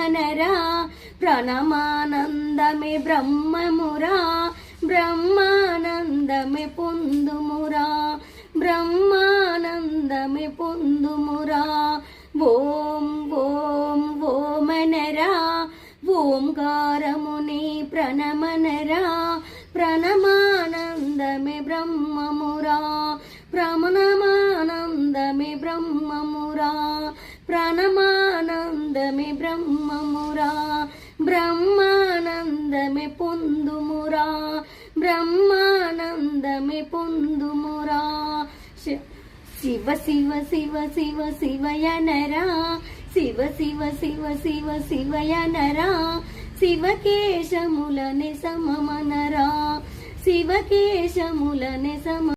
బ్రహ్మమనరా ప్రణమానందమే బ్రహ్మమురా బ్రహ్మానందమే పొందుమురా బ్రహ్మానందమే పొందుమురా ఓం ఓం ఓమనరా ఓంకారముని ప్రణమనరా ప్రణమానందమే బ్రహ్మమురా ప్రణమానందమే బ్రహ్మమురా ప్రణమానందమే బ్రహ్మమురా బ్రహ్మానందమే పొందుమురా బ్రహ్మానందమే పొందుమురా శివ శివ శివ శివ శివయనరా శివ శివ శివ శివ శివయనరా శివకేశములనే సమమనరా శివకేశములనే సమ